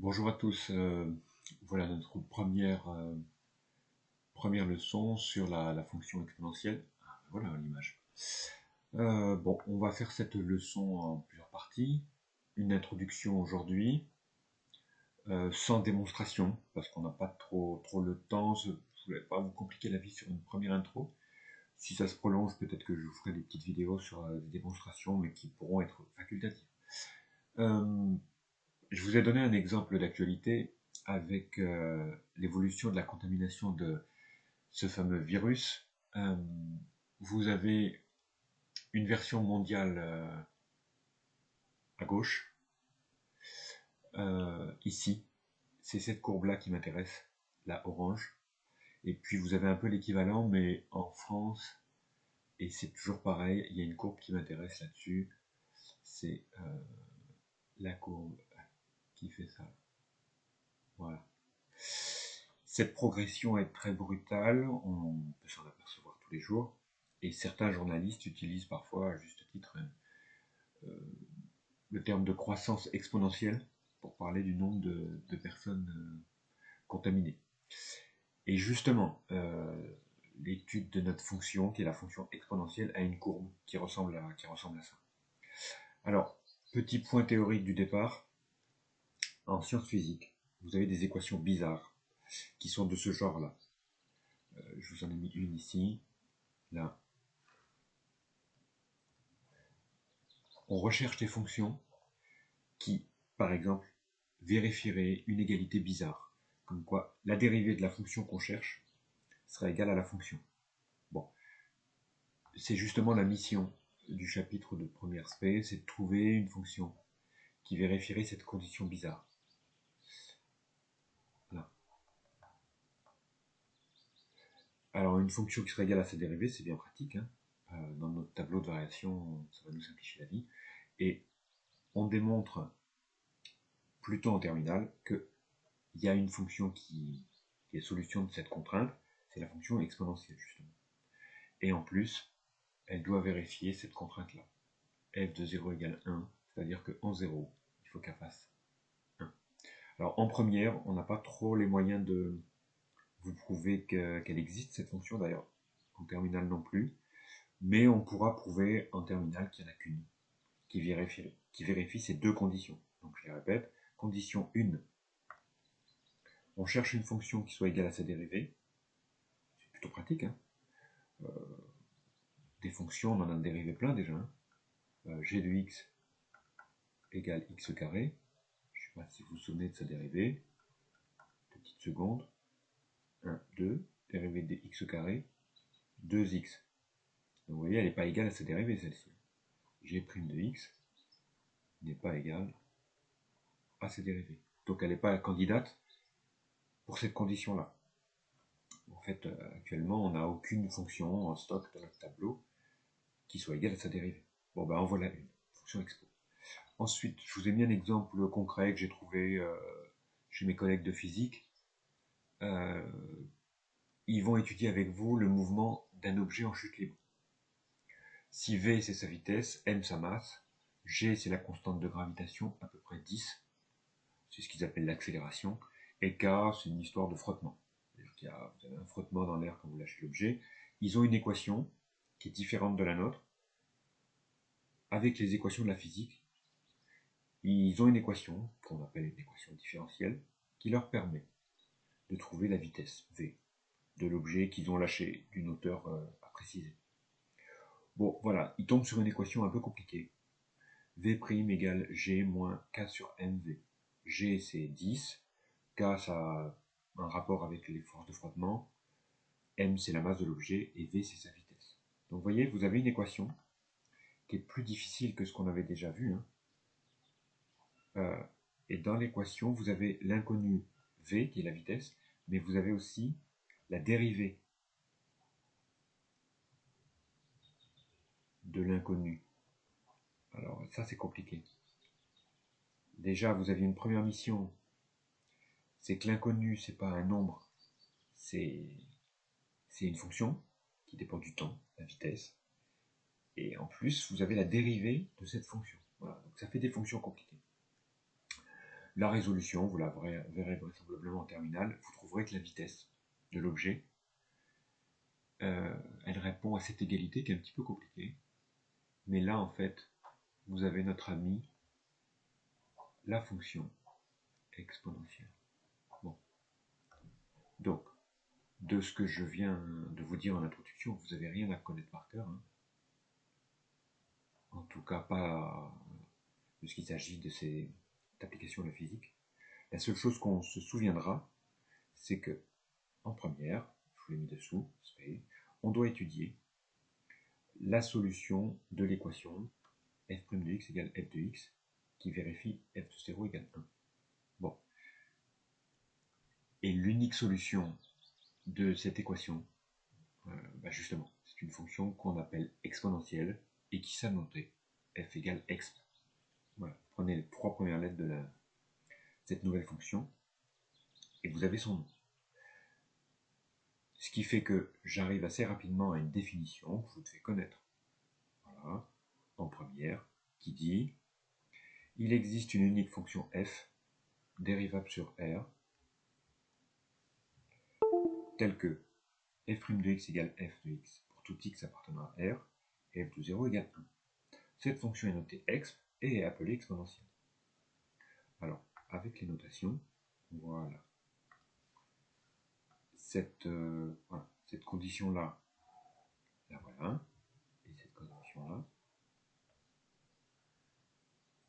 Bonjour à tous, voilà notre première leçon sur la fonction exponentielle. Ah, voilà l'image. Bon, on va faire cette leçon en plusieurs parties. Une introduction aujourd'hui, sans démonstration, parce qu'on n'a pas trop le temps. Je ne voulais pas vous compliquer la vie sur une première intro. Si ça se prolonge, peut-être que je vous ferai des petites vidéos sur des démonstrations, mais qui pourront être facultatives. Je vous ai donné un exemple d'actualité avec l'évolution de la contamination de ce fameux virus. Vous avez une version mondiale à gauche. Ici, c'est cette courbe-là qui m'intéresse, la orange. Et puis vous avez un peu l'équivalent, mais en France, et c'est toujours pareil, il y a une courbe qui m'intéresse là-dessus. C'est la courbe qui fait ça. Voilà. Cette progression est très brutale, on peut s'en apercevoir tous les jours, et certains journalistes utilisent parfois, à juste titre, le terme de croissance exponentielle pour parler du nombre de personnes contaminées. Et justement, l'étude de notre fonction, qui est la fonction exponentielle, a une courbe qui ressemble à ça. Alors, petit point théorique du départ, en sciences physiques, vous avez des équations bizarres qui sont de ce genre-là. Je vous en ai mis une ici, là. On recherche des fonctions qui, par exemple, vérifieraient une égalité bizarre, comme quoi la dérivée de la fonction qu'on cherche sera égale à la fonction. Bon, c'est justement la mission du chapitre de première spé, c'est de trouver une fonction qui vérifierait cette condition bizarre. Là. Alors une fonction qui serait égale à sa dérivée, c'est bien pratique, hein. Dans notre tableau de variation, ça va nous simplifier la vie. Et on démontre plutôt en terminale qu'il y a une fonction qui est solution de cette contrainte, c'est la fonction exponentielle justement. Et en plus, elle doit vérifier cette contrainte-là. F de 0 égale 1, c'est-à-dire qu'en 0, il faut qu'elle fasse 1. Alors en première, on n'a pas trop les moyens de vous prouver qu'elle existe, cette fonction, d'ailleurs en terminale non plus, mais on pourra prouver en terminale qu'il n'y en a qu'une, qui vérifie ces deux conditions. Donc je les répète, condition 1, on cherche une fonction qui soit égale à sa dérivée, c'est plutôt pratique, hein. Des fonctions, on en a dérivé plein déjà, hein. G de x égale x carré, je ne sais pas si vous vous souvenez de sa dérivée, petite seconde, 1, 2, dérivée de x carré, 2x. Donc vous voyez, elle n'est pas égale à sa dérivée celle-ci. G' de x n'est pas égale à sa dérivée. Donc elle n'est pas candidate pour cette condition-là. En fait, actuellement, on n'a aucune fonction en stock dans notre tableau qui soit égale à sa dérivée. Bon, ben en voilà une, fonction expo. Ensuite, je vous ai mis un exemple concret que j'ai trouvé chez mes collègues de physique. Ils vont étudier avec vous le mouvement d'un objet en chute libre. Si V c'est sa vitesse, M sa masse, G c'est la constante de gravitation, à peu près 10, c'est ce qu'ils appellent l'accélération, et K c'est une histoire de frottement. C'est-à-dire qu'il y a, vous avez un frottement dans l'air quand vous lâchez l'objet. Ils ont une équation qui est différente de la nôtre, avec les équations de la physique. Ils ont une équation, qu'on appelle une équation différentielle, qui leur permet de trouver la vitesse V de l'objet qu'ils ont lâché d'une hauteur à préciser. Bon, voilà, ils tombent sur une équation un peu compliquée. V' égale G moins K sur MV. G c'est 10, K ça a un rapport avec les forces de frottement, M c'est la masse de l'objet et V c'est sa vitesse. Donc vous voyez, vous avez une équation qui est plus difficile que ce qu'on avait déjà vu, hein. Et dans l'équation, vous avez l'inconnu V qui est la vitesse, mais vous avez aussi la dérivée de l'inconnu. Alors ça c'est compliqué. Déjà vous aviez une première mission, c'est que l'inconnu c'est pas un nombre, c'est une fonction qui dépend du temps, la vitesse. Et en plus vous avez la dérivée de cette fonction. Voilà, donc ça fait des fonctions compliquées. La résolution, vous la verrez vraisemblablement en terminale, vous trouverez que la vitesse de l'objet, elle répond à cette égalité qui est un petit peu compliquée. Mais là, en fait, vous avez notre ami, la fonction exponentielle. Bon. Donc, de ce que je viens de vous dire en introduction, vous n'avez rien à connaître par cœur. Hein. En tout cas, pas de ce qu'il s'agit de ces applications de la physique. La seule chose qu'on se souviendra, c'est que, en première, je vous l'ai mis dessous, on doit étudier la solution de l'équation f' de x égale f de x, qui vérifie f de 0 égale 1. Bon. Et l'unique solution de cette équation, justement, c'est une fonction qu'on appelle exponentielle et qui s'annotait f égale exp. Voilà. Prenez les 3 premières lettres de cette nouvelle fonction et vous avez son nom. Ce qui fait que j'arrive assez rapidement à une définition que je vous fais connaître. Voilà, en première, qui dit il existe une unique fonction f dérivable sur R telle que f' de x égale f de x pour tout x appartenant à R et f de 0 égale 1. Cette fonction est notée exp et est appelée exponentielle. Alors, avec les notations, voilà. Cette condition-là, la voilà. Et cette condition-là,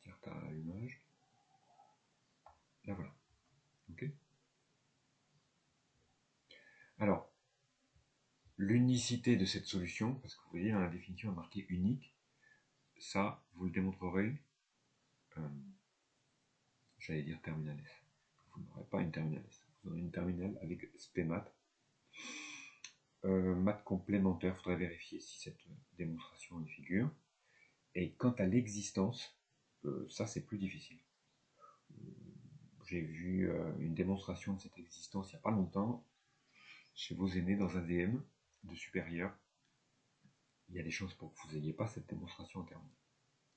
tire à l'image, la voilà. Ok. Alors, l'unicité de cette solution, parce que vous voyez dans la définition est marqué unique, ça, vous le démontrerez, j'allais dire terminal S. Vous n'aurez pas une terminale S, vous aurez une terminale avec SPMAT. Maths complémentaire, il faudrait vérifier si cette démonstration y figure. Et quant à l'existence, ça c'est plus difficile. J'ai vu une démonstration de cette existence il n'y a pas longtemps, chez vos aînés dans un DM de supérieur. Il y a des chances pour que vous n'ayez pas cette démonstration en terminale.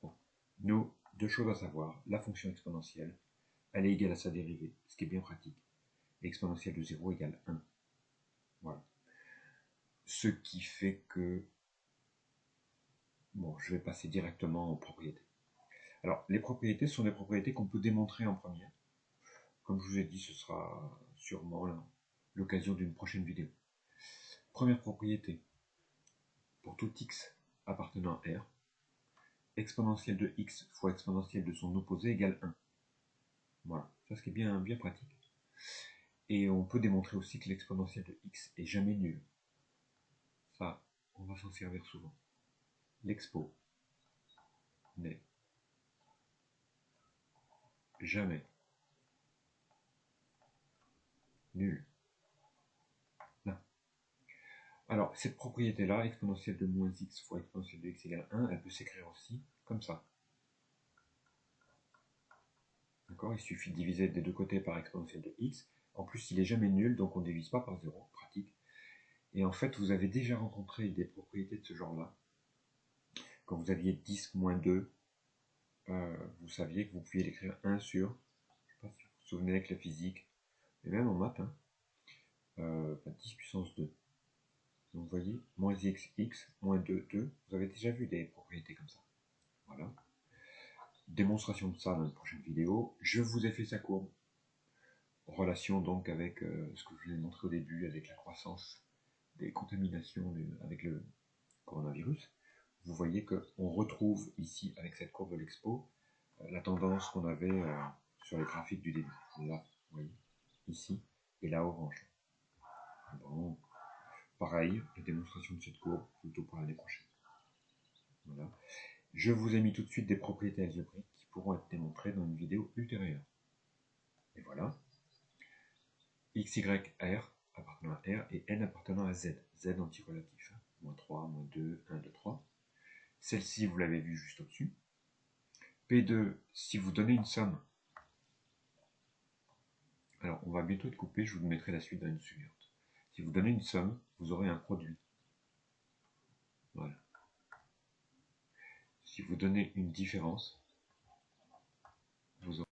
Bon. Nous, deux choses à savoir. La fonction exponentielle, elle est égale à sa dérivée, ce qui est bien pratique. L'exponentielle de 0 égale 1. Voilà. Ce qui fait que... Bon, je vais passer directement aux propriétés. Alors, les propriétés sont des propriétés qu'on peut démontrer en première. Comme je vous ai dit, ce sera sûrement l'occasion d'une prochaine vidéo. Première propriété. Pour tout x appartenant à R, exponentielle de x fois exponentielle de son opposé égale 1. Voilà, ça ce qui est bien pratique. Et on peut démontrer aussi que l'exponentielle de x est jamais nulle. Ça, on va s'en servir souvent. L'expo n'est jamais nulle. Non. Alors, cette propriété-là, exponentielle de moins x fois exponentielle de x égale 1, elle peut s'écrire aussi comme ça. D'accord? Il suffit de diviser des deux côtés par exponentielle de x. En plus, il n'est jamais nul, donc on ne divise pas par 0, pratique. Et en fait, vous avez déjà rencontré des propriétés de ce genre-là. Quand vous aviez 10 moins 2, vous saviez que vous pouviez l'écrire 1 sur, je ne sais pas si vous vous souvenez avec la physique, et même en maths, 10 puissance 2. Donc vous voyez, moins x, moins 2, 2, vous avez déjà vu des propriétés comme ça. Voilà. Démonstration de ça dans une prochaine vidéo. Je vous ai fait sa courbe. Relation donc avec ce que je vous ai montré au début, avec la croissance des contaminations avec le coronavirus. Vous voyez qu'on retrouve ici, avec cette courbe de l'expo, la tendance qu'on avait sur les graphiques du début. Là, vous voyez, ici, et là, orange. Bon. Pareil, la démonstration de cette courbe, plutôt pour l'année prochaine. Voilà. Je vous ai mis tout de suite des propriétés algébriques qui pourront être démontrées dans une vidéo ultérieure. Et voilà. X, Y, R appartenant à R et N appartenant à Z. Z antirelatif. Moins 3, moins 2, 1, 2, 3. Celle-ci, vous l'avez vue juste au-dessus. P2, si vous donnez une somme. Alors, on va bientôt être coupé, je vous mettrai la suite dans une suivante. Si vous donnez une somme, vous aurez un produit. Voilà. Si vous donnez une différence, vous aurez